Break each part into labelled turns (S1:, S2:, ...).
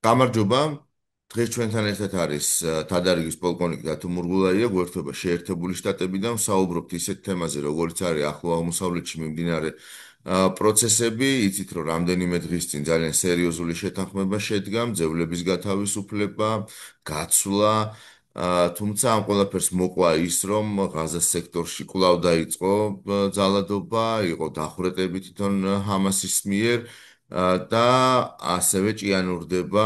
S1: გამარჯობა. დღეს ჩვენთან ერთად არის თადარიგის პოლკოვნიკი დათო მურგულაია, გვერდება შეერთებული შტატებიდან. ვსაუბრობთ ისეთ თემაზე, როგორც არის ახლო აღმოსავლეთში მიმდინარე პროცესები. იცით, რომ რამდენიმე დღის წინ ძალიან სერიოზული შეთანხმება შედგა, მძევლების გათავისუფლება, გაცვლა. თუმცა ამ ყველაფერს მოყვა ის, რომ ღაზას სექტორში კვლავ დაიწყო ძალადობა, იყო დახვრეტები თვითონ ჰამასის მიერ. და ასევე ჭიანურდება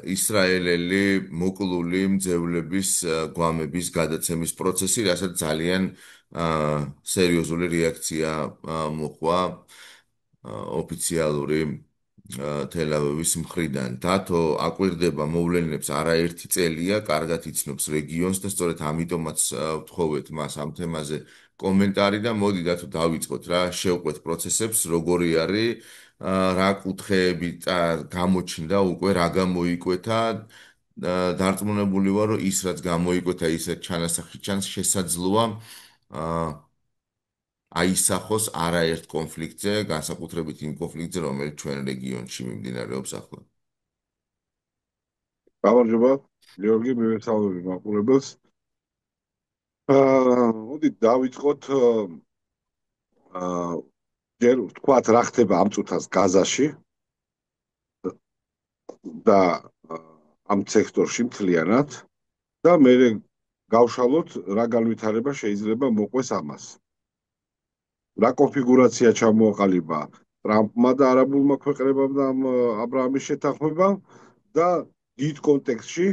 S1: ისრაელელი მოკლული მძევლების გვამების გადაცემის პროცესი, რასაც ძალიან სერიოზული რეაქცია მოყვა ოფიციალური თელ-ავივის მხრიდან. დათო აკვირდება მოვლენებს არაერთი წელია, კარგად იცნობს რეგიონს და სწორედ ამიტომაც ვთხოვეთ მას ამ თემაზე კომენტარი და მოდი დათო დავიწყოთ რა, შევყვეთ პროცესებს, როგორი არის, რა კუთხეები გამოჩნდა უკვე, რა გამოიკვეთა. დარწმუნებული ვარ, რომ ის რაც გამოიკვეთა, ისეთ ჩანასახი ჩანს შესაძლოა აისახოს არაერთ კონფლიქტზე, განსაკუთრებით იმ კონფლიქტზე, რომელიც ჩვენ რეგიონში მიმდინარეობს ახლა.
S2: გამარჯობა, გიორგი, მივესალმები მაყურებელს. მოდით დავიწყოთ აა ჯერ ვთქვათ რა ხდება ამ წუთას გაზაში და ამ სექტორში მთლიანად და მე გავშალოთ რა განვითარება შეიძლება მოყვეს ამას. რა კონფიგურაცია ჩამოაყალიბა ტრამპმა და არაბულმა ქვეყნებამ და ამ აბრაამის შეთანხმებამ და დიდ კონტექსტში,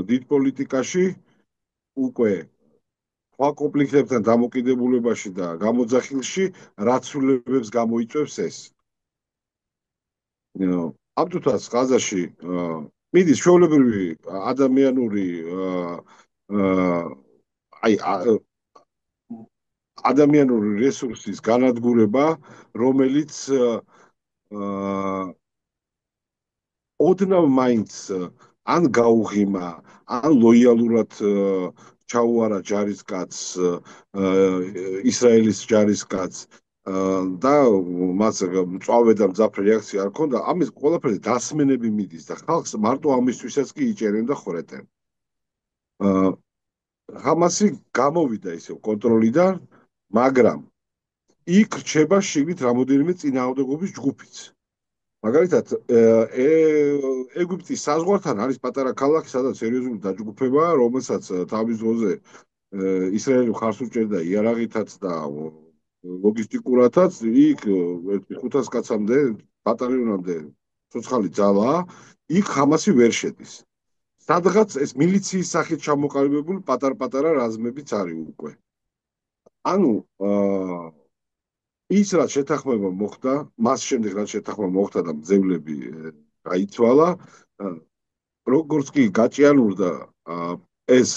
S2: დიდ პოლიტიკაში უკვე სხვა კონფლიქტებთან დამოკიდებულებაში და გამოძახილში რაც ცვლილებებს გამოიწვევს ეს. ამ თუთას ღაზაში მიდის ჩვეულებრივი ადამიანური ადამიანური რესურსის განადგურება, რომელიც ოდნავ მაინც ან გაუღიმა, ან ლოიალურად ჩაუარა ჯარისკაცს, ისრაელის ჯარისკაცს და მას მწვავე და მძაფრი რეაქცია არ ჰქონდა, ამის ყველაფერზე დასმენები მიდის და ხალხს მარტო ამისთვისაც კი იჭერენ და ხვრეტენ. ჰამასი გამოვიდა ისევ კონტროლიდან, მაგრამ იქ რჩება შიგნით რამოდენიმე წინააღმდეგობის ჯგუფიც. მაგალითად, ეგვიპტის საზღვართან არის პატარა ქალაქი, სადაც სერიოზული დაჯგუფებაა, რომელსაც თავის დროზე ისრაელი მხარს უჭერდა იარაღითაც და ლოგისტიკურადაც. იქ 500 კაცამდე, ბატალიონამდე ცოცხალი ძალაა, იქ ჰამასი ვერ შედის. სადღაც ეს მილიციის სახით ჩამოყალიბებული პატარ-პატარა რაზმებიც არის უკვე. ანუ ის რაც შეთანხმება მოხდა, მას შემდეგ რაც შეთანხმება მოხდა და მძევლები გაიცვალა, როგორც კი გაჭიანურდა ეს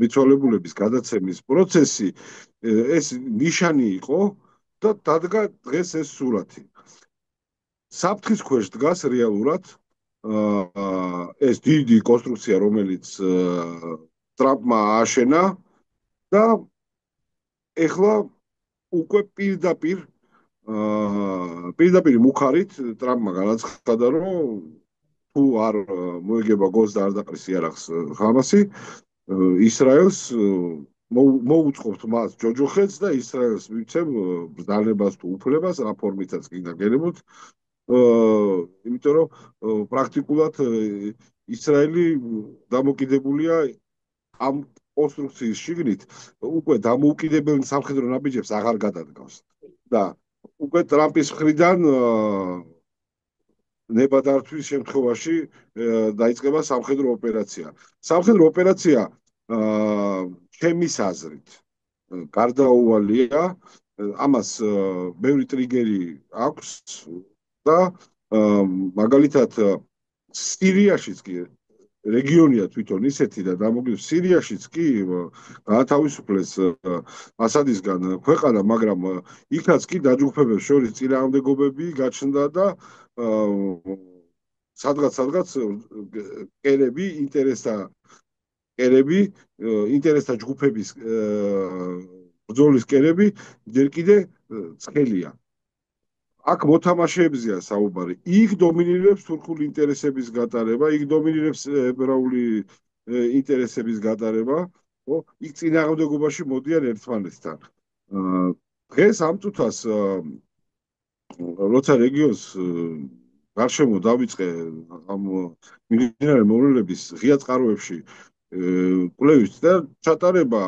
S2: მიცვალებულების გადაცემის პროცესი, ეს ნიშანი იყო და დადგა დღეს ეს სურათი. საფრთხის ქვეშ დგას რეალურად ეს დიდი კონსტრუქცია, რომელიც ტრამპმა ააშენა და ეხლა უკვე პირდაპირ მუხარით ტრამპმა განაცხადა, რომ თუ არ მოიგება გოლს და არ დაყრის იარაღს ჰამასი, ისრაელს მოუწყობთ მას ჯოჯოხეთს და ისრაელს მიცემ ბრძანებას თუ უფლებას, რა ფორმითაც კი გაგერებოთ, იმიტომ რომ პრაქტიკულად ისრაელი დამოკიდებულია ამ კონსტრუქციის შიგნით, უკვე დამოუკიდებელ სამხედრო ნაბიჯებს აღარ გადადგავს და უკვე ტრამპის მხრიდან ნებადართვის შემთხვევაში დაიწყება სამხედრო ოპერაცია. სამხედრო ოპერაცია ჩემის აზრით გარდაუვალია, ამას ბევრი ტრიგერი აქვს და მაგალითად სირიაშიც კი რეგიონია თვითონ ისეთი და დამოუკიდებელი სირიაშიც კი გაათავისუფლეს ასადისგან ქვეყანა, მაგრამ იქაც კი დაჯგუფებებს შორის წინააღმდეგობები გაჩნდა და სადღაც კერები, ინტერესთა ჯგუფების ბრძოლის კერები ჯერ კიდე ცხელია. აქ მოთამაშეებზია საუბარი. იქ დომინირებს თურქული ინტერესების გატარება, იქ დომინირებს ებრაული ინტერესების გატარება, ხო? იქ წინააღმდეგობაში მოდიან ერთმანეთთან. დღეს ამ წუთას როცა რეგიონს გარშემო დავიწყე ამ მიმდინარე მოვლენების ღია წყაროებში კვლევით და ჩატარება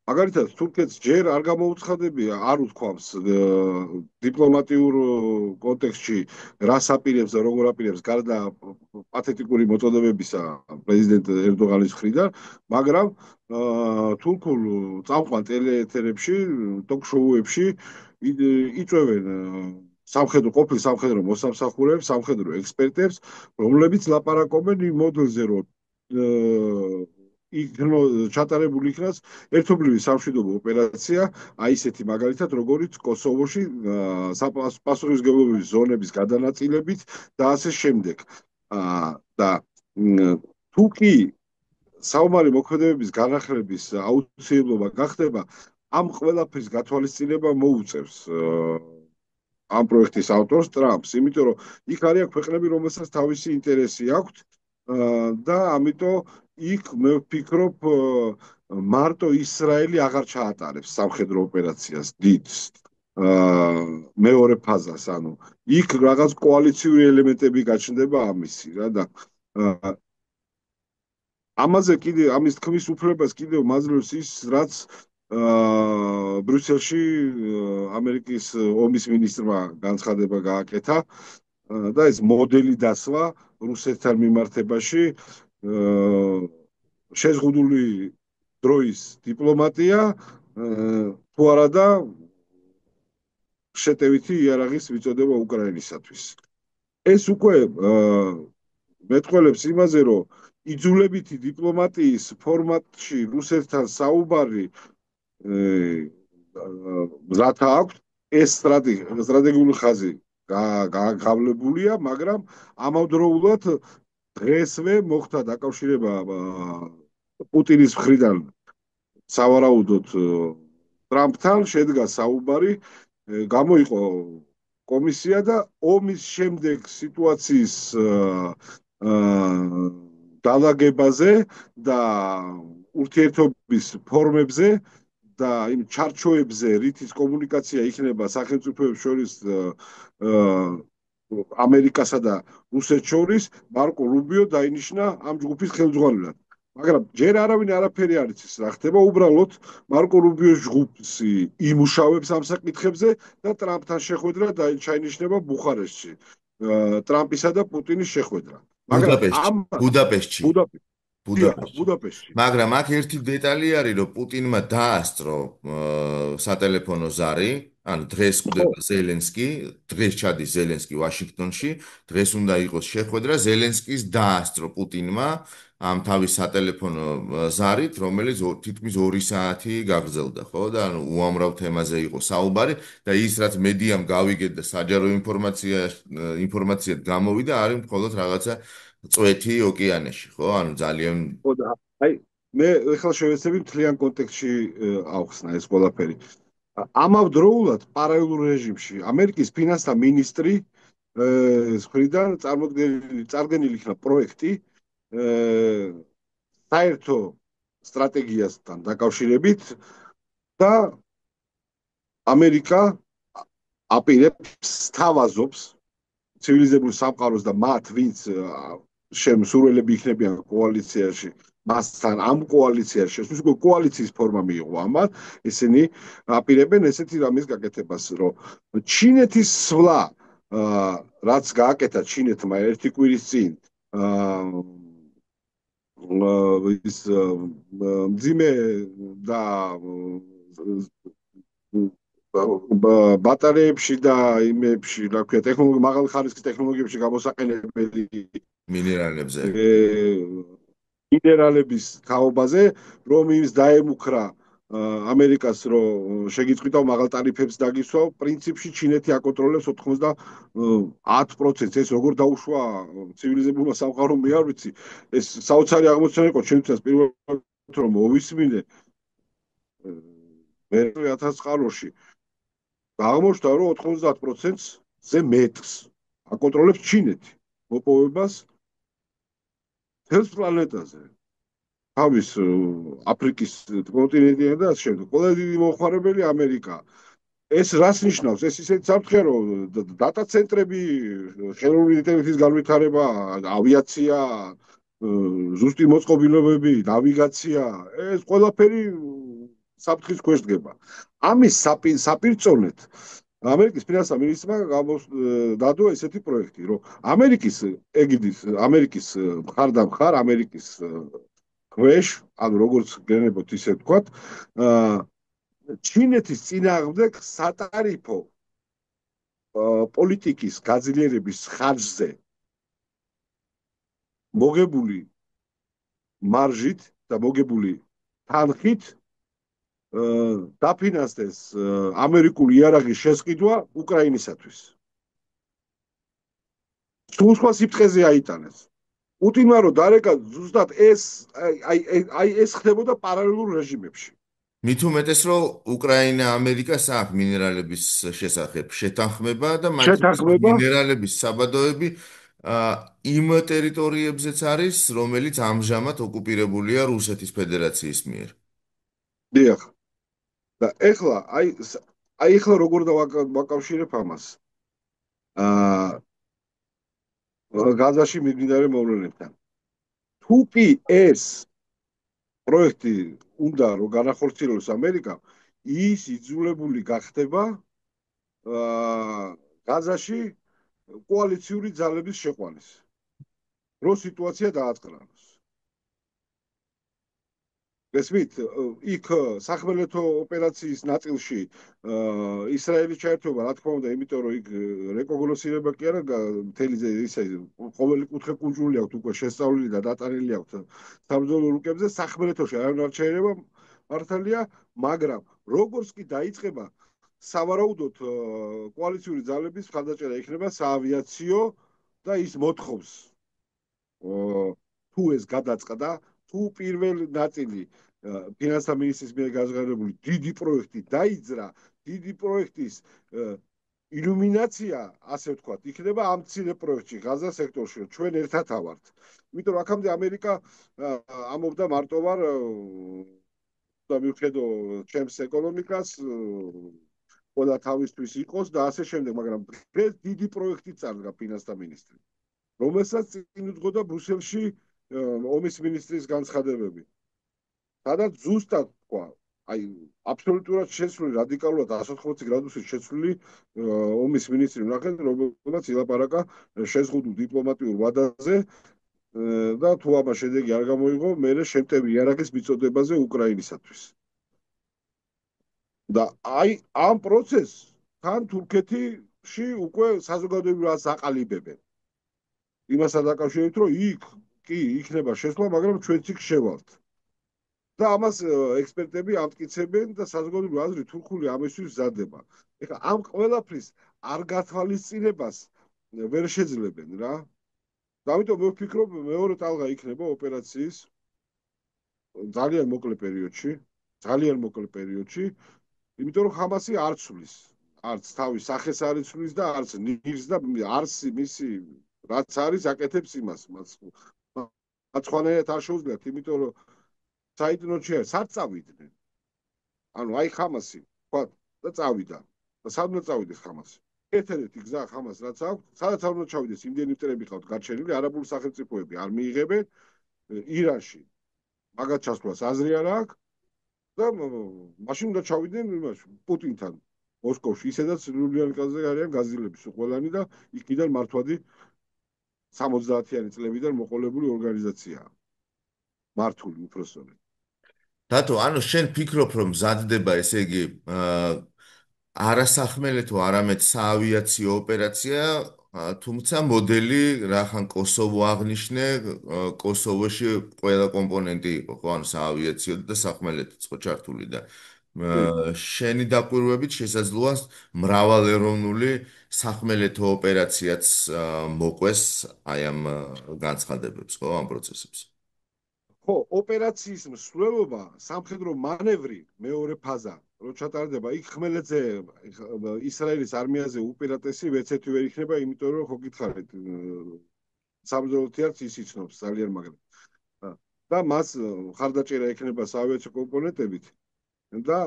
S2: მაგალითად თურქეთს ჯერ არ გამოუცხადებია, არ უთქვამს დიპლომატიურ კონტექსტში რას აპირებს და როგორ აპირებს გარდა პათეტიკური მოწოდებებისა პრეზიდენტ ერდოღანის მხრიდან, მაგრამ თურქულ წამყვან ტელეეთერებში, ტოკ-შოუებში იწვევენ ყოფილ სამხედრო მოსამსახურეებს, სამხედრო ექსპერტებს, რომლებიც ლაპარაკობენ იმ მოდელზე, რომ ჩატარებული იქნას ერთობლივი სამშვიდობო ოპერაცია, აი ესეთი მაგალითად, როგორიც კოსოვოში პასუხისმგებლობის ზონების გადანაწილებით და ასე შემდეგ. და თუ კი საომარი მოქმედებების განახლების აუცილებლობა გახდება, ამ ყველაფრის გათვალისწინება მოუწევს ამ პროექტის ავტორს ტრამპს, იმიტომ რომ იქ არიან ქვეყნები, რომელსაც თავისი ინტერესი აქვთ და ამიტომ იქ მე ვფიქრობ მარტო ისრაელი აღარ ჩაატარებს სამხედრო ოპერაციას დიდს მეორე ფაზას, ანუ იქ რაღაც კოალიციური ელემენტები გაჩნდება ამისი რა და ამაზე კიდე ამის თქმის უფლებას კიდევ მაძლევს ის, რაც ბრიუსელში ამერიკის ომის მინისტრმა განცხადება გააკეთა და ეს მოდელი დასვა რუსეთთან მიმართებაში შეზღუდული დროის დიპლომატია თუ არადა შეტევითი იარაღის მიწოდება უკრაინისათვის. ეს უკვე მეტყველებს იმაზე, რომ იძულებითი დიპლომატიის ფორმატში რუსეთთან საუბარი რათა აქვს ეს სტრატეგიული ხაზი გავლებულია, მაგრამ ამავდროულად დღესვე მოხდა დაკავშირება პუტინის მხრიდან სავარაუდოდ ტრამპთან, შედგა საუბარი, გამოიყო კომისია და ომის შემდეგ სიტუაციის დალაგებაზე და ურთიერთობის ფორმებზე და იმ ჩარჩოებზე, რითიც კომუნიკაცია იქნება სახელმწიფოებს შორის ამერიკასა და რუსეთს შორის, მარკო რუბიო დაინიშნა ამ ჯგუფის ხელმძღვანელად. მაგრამ ჯერ არავინ არაფერი არ იცის რა ხდება, უბრალოდ მარკო რუბიოს ჯგუფი იმუშავებს ამ საკითხებზე და ტრამპთან შეხვედრა ჩაინიშნება ბუხარესტში. ტრამპისა და პუტინის შეხვედრა. მაგრამ
S1: ბუდაპეშტში.
S2: ბუდაპეშტში.
S1: მაგრამ აქ ერთი დეტალი არის, რომ პუტინმა დაასწრო სატელეფონო ზარი, ანუ დღეს ხვდება ზელენსკი, დღეს ჩადის ზელენსკი ვაშინგტონში, დღეს უნდა იყოს შეხვედრა, ზელენსკის დაასწრო პუტინმა ამ თავის სატელეფონო ზარით, რომელიც თითქმის 2 საათი გაგრძელდა, ხო? და ანუ უამრავ თემაზე იყო საუბარი და ის რაც მედიამ გავიგეთ და საჯარო ინფორმაციად გამოვიდა, არის მხოლოდ რაღაცა წვეთი ოკეანეში, ხო? ანუ ძალიან
S2: ხო და აი მე ახლა შევეცდები მთლიან კონტექსტში ავხსნა ეს ყველაფერი. ამავდროულად პარალელურ რეჟიმში ამერიკის ფინანსთა მინისტრი მხრიდან წარდგენილი იქნა პროექტი საერთო სტრატეგიასთან დაკავშირებით და ამერიკა აპირებს სთავაზობს ცივილიზებულ სამყაროს და მათ ვინც შემსრულებლები იქნებიან კოალიციაში მასთან ამ კოალიციაში შესვლის უკვე კოალიციის ფორმა მიიღო ამათ ესენი აპირებენ ესეთი რამის გაკეთებას რომ ჩინეთის სვლა რაც გააკეთა ჩინეთმა ერთი კვირის წინ ის მძიმე და ბატარეებში და იმებში, რა ქვია, მაღალი ხარისხის ტექნოლოგიებში გამოსაყენებელი მინერალების თაობაზე, რომ ის დაემუქრა ამერიკას, რომ შეგიწყვიტავ მაღალ ტარიფებს დაგისვა, პრინციპში ჩინეთი აკონტროლებს 90%. ეს როგორ დაუშვა ცივილიზებულმა სამყარომ მე არ ვიცი. ეს საოცარი აღმოჩენა იყო ჩემთვის პირველად რომ მოვისმინე მე 1000 წყაროში. და აღმოჩნდა, რომ 90%-ზე მეტს აკონტროლებს ჩინეთი მოპოვებას მთელს პლანეტაზე. თავის აფრიკის კონტინენტიდან და ასე შემდეგ. ყველა დიდი მოხმარებელი ამერიკა. ეს რას ნიშნავს? ეს ისეთ საფრთხე, რომ დატა ცენტრები, ხელოვნური ინტელექტის განვითარება, ავიაცია, ზუსტი მოწყობილობები, ნავიგაცია, ეს ყველაფერი საფრთხის ქვეშ დგება. ამის საპირწონეთ ამერიკის ფინანსთა მინისტრმა დადო ესეთი პროექტი, რომ ამერიკის ეგიდის, ამერიკის მხარდამხარ, ამერიკის ქვეშ, ანუ როგორც გენებოთ ისე ვთქვათ, ჩინეთის წინააღმდეგ სატარიფო პოლიტიკის გაძლიერების ხარჯზე მოგებული მარჟით და მოგებული თანხით დაფინანსდეს ამერიკული იარაღის შესყიდვა უკრაინისათვის. სულ სხვა სიფრთხეზე აიტანეს. პუტინმა რომ დარეკა ზუსტად ეს ხდებოდა პარალელურ რეჟიმებში.
S1: მით უმეტეს, რომ უკრაინა ამერიკას აქვს მინერალების შესახებ შეთანხმება და მათი
S2: შეთანხმება
S1: მინერალების საბადოები იმ ტერიტორიებზეც არის, რომელიც ამჟამად ოკუპირებულია რუსეთის ფედერაციის მიერ.
S2: დიახ. და ეხლა აი ეხლა როგორ დავაკავშირებ ამას? გაზაში მიმდინარე მოვლენებთან. თუ კი ეს პროექტი უნდა რომ განახორციელოს ამერიკა, ის იძულებული გახდება გაზაში კოალიციური ძალების შეყვანის, რომ სიტუაცია დააწყრანოს. გესმით, იქ სახმელეთო ოპერაციის ნაწილში ისრაელის ჩაერთვება, რა თქმა უნდა, იმიტომ რომ იქ რეკოგნოსცირება კი არა, მთელი ისე ყოველი კუთხე კუნძული აქვს უკვე შესწავლილი და დატანილი აქვს საბრძოლო რუკებზე, სახმელეთოში არავინ არ ჩაერება, მართალია, მაგრამ როგორც კი დაიწყება, სავარაუდოდ კოალიციური ძალების მხარდაჭერა იქნება საავიაციო და ის მოთხოვს თუ ეს გადაწყდა, თუ პირველ ნაწილი ფინანსთა მინისტრის მიერ განზრახებული დიდი პროექტი დაიძრა, დიდი პროექტის ილუმინაცია, ასე ვთქვათ, იქნება ამ მცირე პროექტში, ღაზა სექტორში, ჩვენ ერთად ავართ. იმიტომ რომ აქამდე ამერიკა ამობდა მარტო ვარ და მივხედო ჩემს ეკონომიკას, ყველა თავისთვის იყოს და ასე შემდეგ, მაგრამ დღეს დიდი პროექტი წარდგა ფინანსთა მინისტრი, რომელსაც წინ უძღოდა ბრუსელში ომის მინისტრის განცხადებები. სადაც ზუსტად თქვა, აი აბსოლუტურად შეცვლილი, რადიკალურად 180 გრადუსით შეცვლილი ომის მინისტრი ვნახეთ, რომელსაც ილაპარაკა შეზღუდულ დიპლომატიურ ვადაზე და თუ ამას შედეგი არ გამოიღო, მერე შემტევი იარაღის მიწოდებაზე უკრაინისათვის. და აი ამ პროცესს თან თურქეთში უკვე საზოგადოებას აყალიბებენ. იმასთან დაკავშირებით, რომ იქ კი იქნება შესვლა, მაგრამ ჩვენც იქ შევალთ. და ამას ექსპერტები ამტკიცებენ და საზოგადოებრივი აზრი თურქული ამისთვის მზადდება. ეხლა ამ ყველაფრის არ გათვალისწინებას ვერ შეძლებენ რა. და ამიტომ მე ვფიქრობ, მეორე ტალღა იქნება ოპერაციის ძალიან მოკლე პერიოდში, იმიტომ რომ ხამასი არ ცვლის, არც თავის სახეს არ იცვლის და არც ნირს და არც მისი რაც არის აკეთებს იმას. მათ სხვანაირად არ შეუძლიათ, იმიტომ რომ საიდნოჩი არის, სად წავიდნენ? ანუ აი ხამასი, თქვა და წავიდა. და სად უნდა წავიდეს ხამასი? ერთ-ერთი გზა ხამას რაც აქვს, სადაც არ უნდა ჩავიდეს, იმდენი მტრები ყავთ გარჩენილი, არაბული სახელმწიფოები არ მიიღებენ ირანში. მაგათ ჩასვლას აზრი არ აქვს და მაშინ უნდა ჩავიდნენ იმაში პუტინთან მოსკოვში, ისედაც ლუბლიანკაზე არიან გაზილების ყველანი და იქიდან მართვადი 70-იანი წლებიდან მოყოლებული ორგანიზაციაა. მართული უпроსტონე.
S1: დათო, ანუ შენ ფიქრობ, რომ მზადდება, ესე იგი, არასახმელეთო, არამედ საავიაციო ოპერაცია, თუმცა მოდელი რახან კოსოვო აღნიშნე, კოსოვოში ყველა კომპონენტი იყო, ხო, ანუ საავიაციო და სახმელეთოც ხო ჩართული და შენი დაკვირვებით შესაძლოა მრავალეროვნული სახმელეთო ოპერაციაც მოყვეს აი ამ განცხადებებს, ხო, ამ პროცესებს.
S2: ხო, ოპერაციის მსვლელობა, სამხედრო მანევრი, მეორე ფაზა, რო ჩატარდება, იქ ხმელეთზე ისრაელის არმიაზე უპირატესი ვეცეთი ვერ იქნება, იმიტომ რომ ხო გითხარით, საბრძოლო თეატრს ის იცნობს ძალიან მაგრამ. და მას ხარდაჭერა ექნება საავიაციო კომპონენტებით და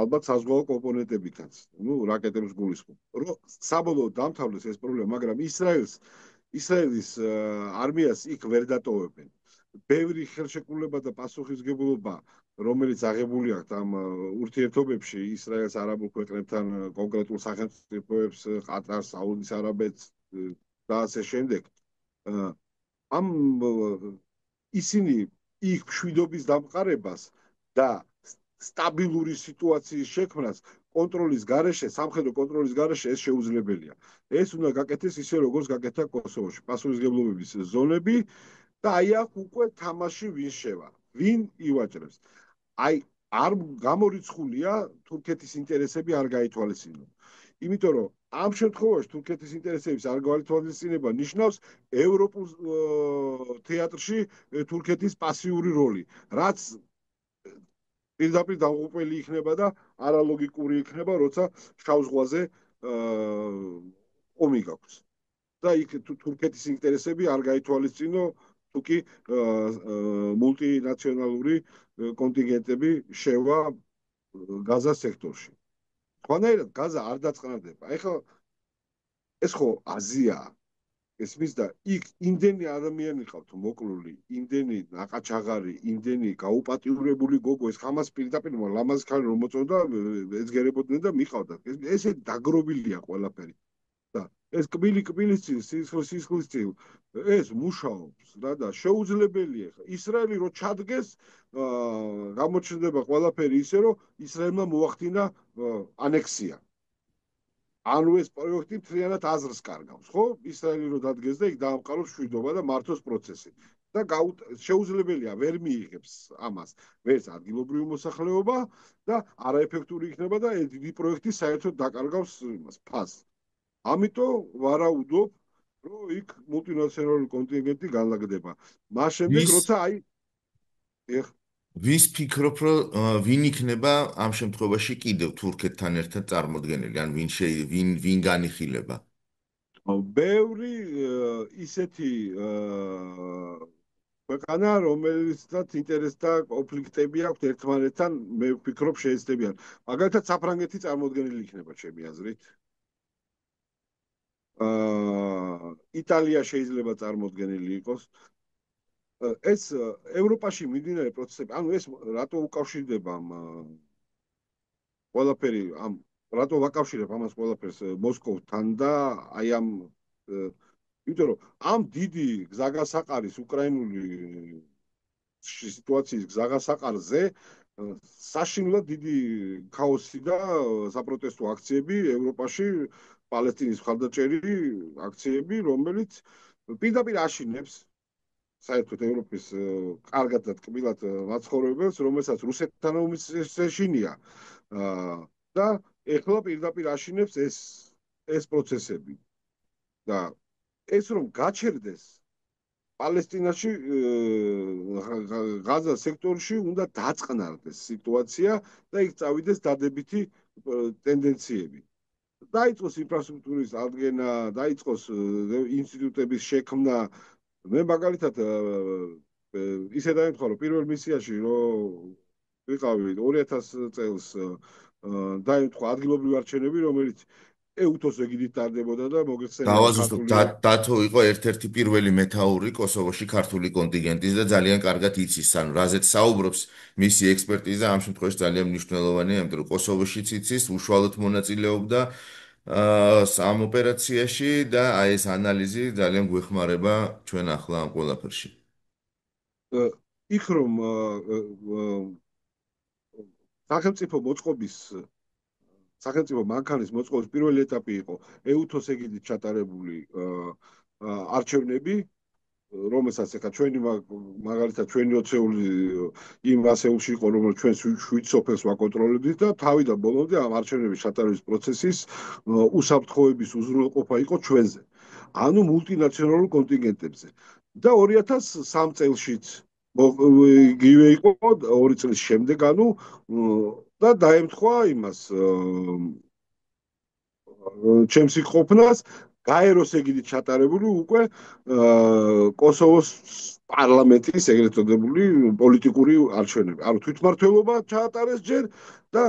S2: ალბათ საზღვაო კომპონენტებითაც, ну, რაკეტებს გულისხმობ. რომ საბოლოოდ დამთავრდეს ეს პრობლემა, მაგრამ ისრაელის არმიას იქ ვერ დატოვებენ. ბევრი ხელშეკრულება და პასუხისგებლობა, რომელიც აღებული აქვს ამ ურთიერთობებში ისრაელს არაბულ ქვეყნებთან, კონკრეტულ სახელმწიფოებს, ყატარს, საუდის არაბეთს და ასე შემდეგ. ამ ისინი იქ მშვიდობის დამყარებას და სტაბილური სიტუაციის შექმნას კონტროლის გარეშე, სამხედრო კონტროლის გარეშე ეს შეუძლებელია. ეს უნდა გაკეთდეს ისე, როგორც გაკეთა კოსოვოში. პასუხისგებლობების ზონები და აი აქ უკვე თამაში ვინ შევა, ვინ ივაჭრებს. აი არ გამორიცხულია თურქეთის ინტერესები არ გაითვალისწინო. იმიტომ რომ ამ შემთხვევაში თურქეთის ინტერესების არ გაითვალისწინება ნიშნავს ევროპულ თეატრში თურქეთის პასიური როლი, რაც პირდაპირ დაღუპველი იქნება და არალოგიკური იქნება, როცა შავ ზღვაზე ომი გაქვს. და იქ თურქეთის ინტერესები არ გაითვალისწინო, თუ კი მულტინაციონალური კონტინგენტები შევა გაზას სექტორში. თქვენაირად გაზა არ დაწყნარდება. ეხლა ეს ხო აზიაა. ესმის და იქ იმდენი ადამიანი ყავთ მოკლული, იმდენი ნაყაჩაღარი, იმდენი გაუპატიურებული გოგო, ეს ხამას პირდაპირ ლამაზ ქალი რომ მოწონდა, ეძგერებოდნენ და მიყავდათ. ესე დაგრობილია ყველაფერი. და ეს კბილის სისხლის წილ ეს მუშაობს რა და შეუძლებელია ხა ისრაელი რო ჩადგეს გამოჩნდება ყველაფერი ისე რომ ისრაელმა მოახდინა ანექსია. ანუ ეს პროექტი მთლიანად აზრს კარგავს, ხო? ისრაელი რო დადგეს და იქ დაამყაროს მშვიდობა და მართოს პროცესი. და შეუძლებელია ვერ მიიღებს ამას ვერც ადგილობრივი მოსახლეობა და არაეფექტური იქნება და ეს დიდი პროექტი საერთოდ დაკარგავს იმას ფასს. ამიტომ ვარაუდობ, რომ იქ მულტინაციონალური კონტინგენტი განლაგდება. მას შემდეგ,
S1: ვის
S2: როცა აი
S1: ვის ფიქრობ, რომ ვინ იქნება ამ შემთხვევაში კიდევ თურქეთთან ერთად წარმოდგენილი, ან ვინ განიხილება?
S2: ბევრი ისეთი ქვეყანა, რომელიცაც ინტერესი და კონფლიქტები აქვს ერთმანეთთან, მე ვფიქრობ შეეცდებიან. მაგალითად, საფრანგეთი წარმოდგენილი იქნება, ჩემი აზრით. იტალია შეიძლება წარმოდგენილი იყოს. ეს ევროპაში მიმდინარე პროცესები, ანუ ეს რატო უკავშირდება ყველაფერი ამ რატო ვაკავშირებ ამას ყველაფერს მოსკოვთან და აი ამ იმიტომ რომ ამ დიდი გზაგასაყარის უკრაინული სიტუაციის გზაგასაყარზე საშინლად დიდი ქაოსი და საპროტესტო აქციები ევროპაში პალესტინის მხარდაჭერი აქციები, რომელიც პირდაპირ აშინებს საერთოდ ევროპის კარგად და ტკბილად მაცხოვრებელს, რომელსაც რუსეთთან ომის შეშინია და ეხლა პირდაპირ აშინებს ეს პროცესები და ეს რომ გაჩერდეს პალესტინაში ღაზა სექტორში უნდა დაწყნარდეს სიტუაცია და იქ წავიდეს დადებითი ტენდენციები. დაიწყოს ინფრასტრუქტურის აღდგენა, დაიწყოს ინსტიტუტების შექმნა. მე მაგალითად ისე დაემთხვა, რომ პირველ მისიაში რომ ვიყავი 2000 წელს დაემთხვა ადგილობრივი არჩევნები, რომელიც ეუთოს ეგიდით ტარდებოდა და მოგეხსენებათ
S1: დავაზუსტოთ,
S2: ქართული
S1: დათო იყო ერთ-ერთი პირველი მეთაური კოსოვოში ქართული კონტინგენტის და ძალიან კარგად იცის, ანუ რაზეც საუბრობს მისი ექსპერტიზა ამ შემთხვევაში ძალიან მნიშვნელოვანია, იმიტომ რომ კოსოვოშიც იცის, უშუალოდ მონაწილეობდა ამ ოპერაციაში და აი ეს ანალიზი ძალიან გვეხმარება ჩვენ ახლა ამ ყველაფერში.
S2: იქ რომ სახელმწიფო მოწყობის სახელმწიფო მანქანის მოწყობის პირველი ეტაპი იყო ეუთოს ეგიდით ჩატარებული არჩევნები, რომელსაც ეხა ჩვენი მაგალითად ჩვენი ოცეული იმ ასეულში იყო, რომელიც ჩვენ 7 სოფელს ვაკონტროლებდით და თავიდან ბოლომდე ამ არჩევნების ჩატარების პროცესის უსაფრთხოების უზრუნველყოფა იყო ჩვენზე. ანუ მულტინაციონალურ კონტინგენტებზე. და 2003 წელშიც იგივე იყო, 2 წლის შემდეგ, ანუ და დაემთხვა იმას ჩემს იყოფნას გაეროს ეგიდით ჩატარებული უკვე კოსოვოს პარლამენტის ეგრეთ წოდებული პოლიტიკური არჩევნები. ანუ თვითმმართველობა ჩაატარეს ჯერ და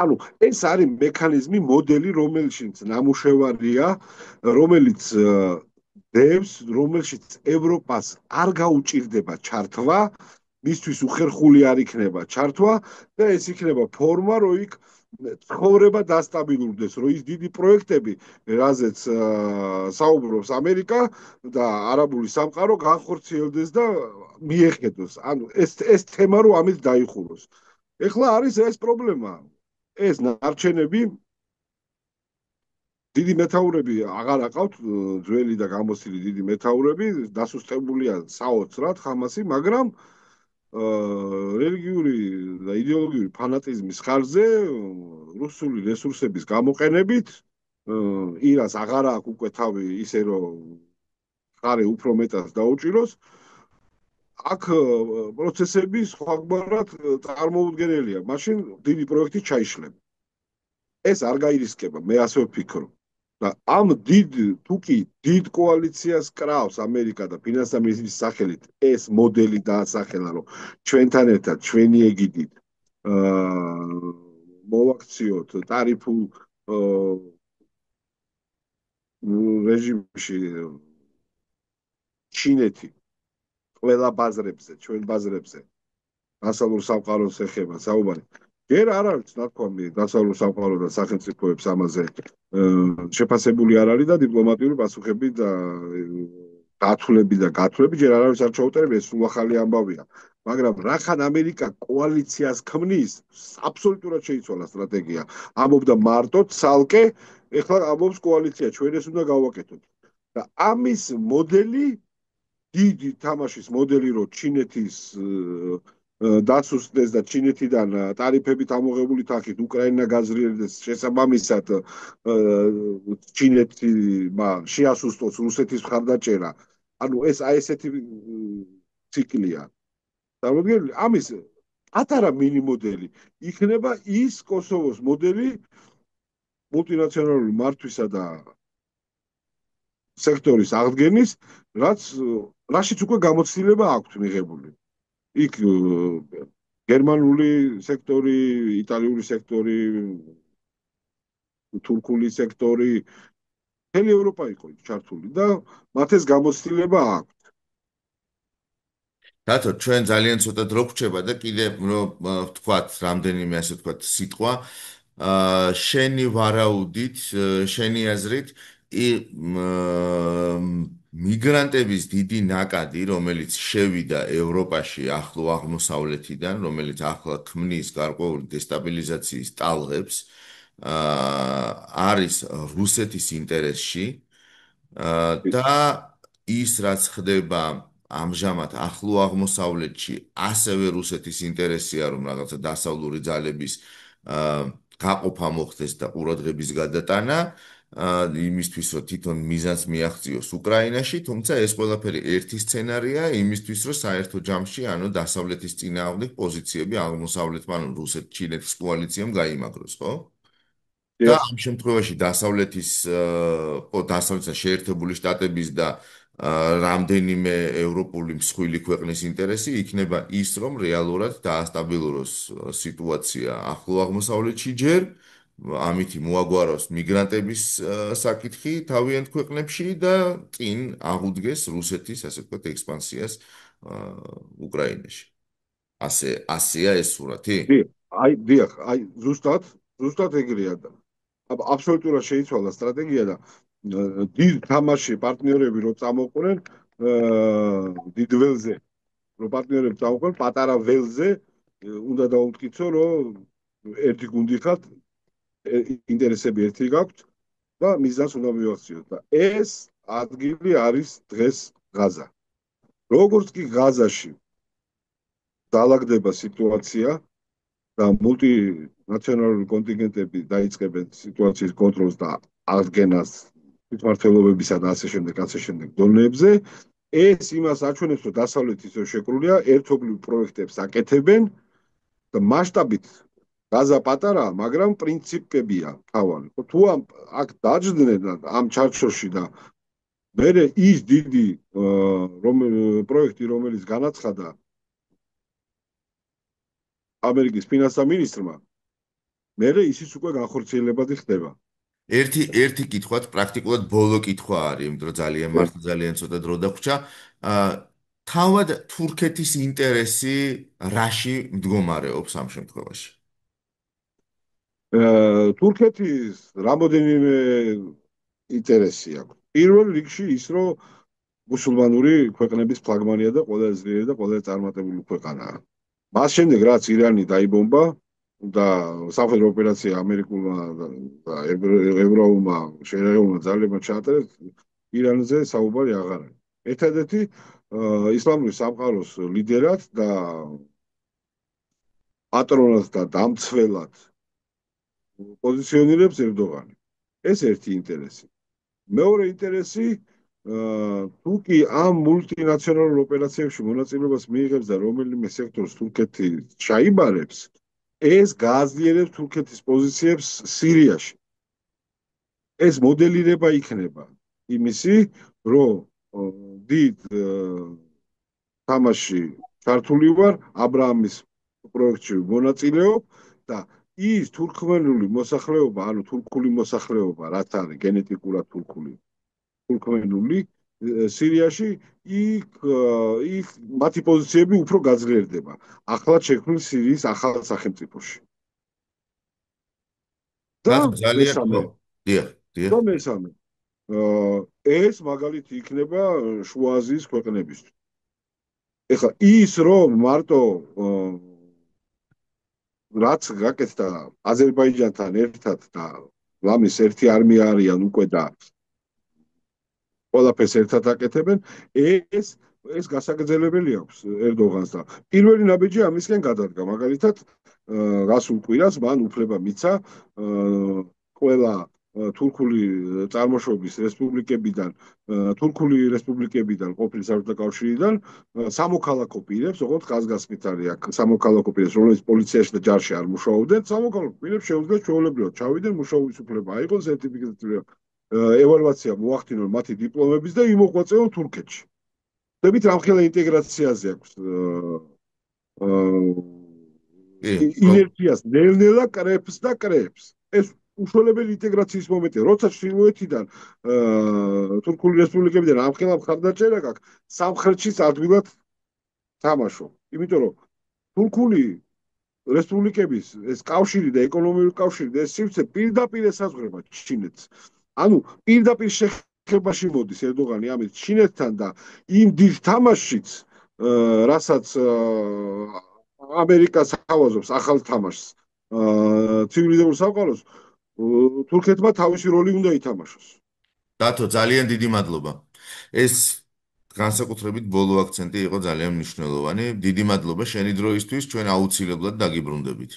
S2: ანუ ეს არის მექანიზმი, მოდელი, რომელშიც ნამუშევარია, რომელიც დევს, რომელშიც ევროპას არ გაუჭირდება ჩართვა, მისთვის უხერხული არ იქნება ჩართვა და ეს იქნება ფორმა, რომ იქ ცხოვრება დასტაბილურდეს, რომ ის დიდი პროექტები, რაზეც საუბრობს ამერიკა და არაბული სამყარო განხორციელდეს და მიეხედოს. ანუ ეს თემა რომ ამით დაიხუროს. ეხლა არის ეს პრობლემა. ეს ნარჩენები დიდი მეთაურები აღარ აყავთ, ძველი და გამოცდილი დიდი მეთაურები, დასუსტებულია საოცრად ხამასი, მაგრამ რელიგიური და იდეოლოგიური ფანატიზმის ხარჯზე რუსული რესურსების გამოყენებით ირანს აღარ აქვს უკვე თავი ისე რომ ხარი უფრო მეტად დაუჭიროს. აქ პროცესები სხვაგვარად წარმოუდგენელია. მაშინ დიდი პროექტი ჩაიშლება. ეს არ გაირისკება, მე ასე ვფიქრობ. და ამ თუ კი დიდ კოალიციას კრავს ამერიკა და ფინანსთა მინისტრის სახელით ეს მოდელი დაასახელა, რომ ჩვენთან ერთად ჩვენი ეგიდით მოვაქციოთ ტარიფულ რეჟიმში ჩინეთი ყველა ბაზრებზე, ჩვენ ბაზრებზე დასავლურ სამყაროს ეხება საუბარი. ჯერ არ არის ნათქვამი დასავლურ სამყარო და სახელმწიფოებს ამაზე შეფასებული არ არის და დიპლომატიური პასუხები და დათვლები და გათვლები ჯერ არავის არ ჩაუტარებს, ეს სულ ახალი ამბავია. მაგრამ რახან ამერიკა კოალიციას ქმნის, აბსოლუტურად შეიცვალა სტრატეგია. ამბობდა მარტო ცალკე, ეხლა ამბობს კოალიცია, ჩვენ ეს უნდა გავაკეთოთ. და ამის მოდელი დიდი თამაშის მოდელი, რომ ჩინეთის დასუსტდეს და ჩინეთიდან ტარიფებით ამოღებული თანხით უკრაინა გაზრიელდეს, შესაბამისად ჩინეთი შეასუსტოს რუსეთის მხარდაჭერა. ანუ აი ესეთი ციკლია. წარმოიდგინეთ, ამის პატარა მინი მოდელი იქნება ის კოსოვოს მოდელი მულტინაციონალური მართვისა და სექტორის აღდგენის, რაშიც უკვე გამოცდილება აქვს მიღებული. იქ გერმანული სექტორი, იტალიური სექტორი, თურქული სექტორი, მთელი ევროპა იყო ჩართული და მათ ეს გამოცდილება აქვს.
S1: რატო ჩვენ ძალიან ცოტა დრო გვჭება და კიდე რომ ვთქვათ რამდენიმე ასე ვთქვათ სიტყვა შენი ვარაუდით, შენი აზრით მიგრანტების დიდი ნაკადი, რომელიც შევიდა ევროპაში ახლო აღმოსავლეთიდან, რომელიც ახლა ქმნის გარკვეული დესტაბილიზაციის ტალღებს, არის რუსეთის ინტერესში და ის რაც ხდება ამჟამად ახლო აღმოსავლეთში ასევე რუსეთის ინტერესია, რომ რაღაცა დასავლური ძალების გაყოფა მოხდეს და ყურადღების გადატანა იმისთვის, რომ თვითონ მიზანს მიაღწიოს უკრაინაში, თუმცა ეს ყველაფერი ერთი სცენარია იმისთვის, რომ საერთო ჯამში, ანუ დასავლეთის წინააღმდეგ პოზიციები აღმოსავლეთმა, ანუ რუსეთ-ჩინეთის კოალიციამ გაიმაგროს, ხო? და ამ შემთხვევაში დასავლეთის შეერთებული შტატების და რამდენიმე ევროპული მსხვილი ქვეყნის ინტერესი იქნება ის, რომ რეალურად დაასტაბილუროს სიტუაცია ახლო აღმოსავლეთში ჯერ, ამით მოაგვაროს მიგრანტების საკითხი თავიანთ ქვეყნებში და წინ აღუდგეს რუსეთის, ასე ვთქვათ, ექსპანსიას უკრაინაში. ასეა ეს სურათი?
S2: დიახ, ზუსტად ეგრეა და აბსოლუტურად შეიცვალა სტრატეგია და დიდ თამაში პარტნიორები რო წამოყვნენ დიდ ველზე, რო პარტნიორები წამოყვნენ პატარა ველზე, უნდა დაუმტკიცო, რომ ერთი გუნდი ხართ, ინტერესები ერთი გაქვთ და მიზანს უნდა მივახციოთ და ეს ადგილი არის დღეს ღაზა. როგორც კი ღაზაში დაალაგდება სიტუაცია და მულტინაციონალური კონტინგენტები დაიწყებენ სიტუაციის კონტროლს და აღდგენას თვითმმართველობებისა და ასე შემდეგ დონეებზე. ეს იმას აჩვენებს, რომ დასავლეთი ისევ შეკრულია, ერთობლივ პროექტებს აკეთებენ და მასშტაბით გაზა პატარაა, მაგრამ პრინციპებია თავარი. თუ აქ დაждდნენ ამ ჩარჩოში და მე ის დიდი პროექტი, რომელიც განაცხადა ამერიკის ფინანსთა მინისტრმა, მე ისიც უკვე განხორციელებადი ხდება.
S1: ერთი კითხვაც პრაქტიკულად ბოლო კითხვა არის, იმიტომ რომ ძალიან ცოტა დრო დაგვჭა. აა, თავად თურქეთის ინტერესი რაში მდგომარეობს ამ შემთხვევაში?
S2: თურქეთის რამოდენიმე ინტერესი აქვს. პირველ რიგში ის, რომ მუსულმანური ქვეყნების ფლაგმანია და ყველაზე ძლიერი და ყველაზე წარმატებული ქვეყანაა. მას შემდეგ, რაც ირანი დაიბომბა და სამხედრო ოპერაცია ამერიკულმა და ევროპულმა შერეულმა ძალებმა ჩაატარეს, ირანზე საუბარი აღარ არის. ერთადერთი ისლამური სამყაროს ლიდერად და პატრონად და დამცველად პოზიციონირებს ერდოღანი. ეს ერთი ინტერესი. მეორე ინტერესი თუ კი ამ მულტინაციონალურ ოპერაციებში მონაწილეობას მიიღებს და რომელიმე სექტორს თურქეთი ჩაიბარებს, ეს გააძლიერებს თურქეთის პოზიციებს სირიაში. ეს მოდელირება იქნება იმისი, რომ დიდ თამაში ჩართული ვარ აბრაამის პროექტში მონაწილეობ და ის თურქმენული მოსახლეობა, ანუ თურქული მოსახლეობა, რაც არის გენეტიკურად თურქმენული სირიაში, იქ მათი პოზიციები უფრო გაძლიერდება ახლად შექმნილ სირიის ახალ სახელმწიფოში. და
S1: რატო ძალიან ხო?
S2: მესამე,
S1: დიახ, დიახ.
S2: და მესამე, ეს მაგალითი იქნება შუა აზიის ქვეყნებისთვის. ეხლა ის რომ მარტო რაც გაკეთდა აზერბაიჯანთან ერთად და ლამის ერთი არმია არიან უკვე და ყველაფერს ერთად აკეთებენ, ეს გასაგრძელებელი აქვს ერდოღანს და პირველი ნაბიჯი ამისკენ გადადგა. მაგალითად, გასულ კვირას მან უფლება მიცა ყველა თურქული წარმოშობის რესპუბლიკებიდან, ყოფილი საბჭოთა კავშირიდან სამოქალაქო პირებს, როგორც ხაზგასმით არის აქ სამოქალაქო პირებს, რომლებიც პოლიციაში და ჯარში არ მუშაობდნენ, სამოქალაქო პირებს შეუძლიათ ჩვეულებრივად ჩავიდნენ, მუშაობის უფლება აიღონ, სერტიფიკატი ევალუაცია მოახდინონ მათი დიპლომების და იმოღვაწეონ თურქეთში. დებით რამხელა ინტეგრაციაზე აქვს
S1: კი, ხო.
S2: ინერციას ნელ-ნელა კრეფს და კრეფს. ეს უშუალებელი ინტეგრაციის მომენტია. როცა ჩრდილოეთიდან თურქული რესპუბლიკებიდან რამხელა მხარდაჭერა გაქვს, სამხრეთშიც ადვილად თამაშობ. იმიტომ რომ თურქული რესპუბლიკების ეს კავშირი და ეკონომიკური კავშირი და ეს სივრცე პირდაპირ ესაზღვრება ჩინეთს. ანუ პირდაპირ შეხებაში მოდის ერდოღანი ამით ჩინეთთან და იმ დიდ თამაშშიც, რასაც ამერიკა სთავაზობს ახალ თამაშს, ცივილიზებულ სამყაროს, თურქეთმა თავისი როლი უნდა ითამაშოს.
S1: დათო, ძალიან დიდი მადლობა. ეს განსაკუთრებით ბოლო აქცენტი იყო ძალიან მნიშვნელოვანი. დიდი მადლობა შენი დროისთვის, ჩვენ აუცილებლად დაგიბრუნდებით.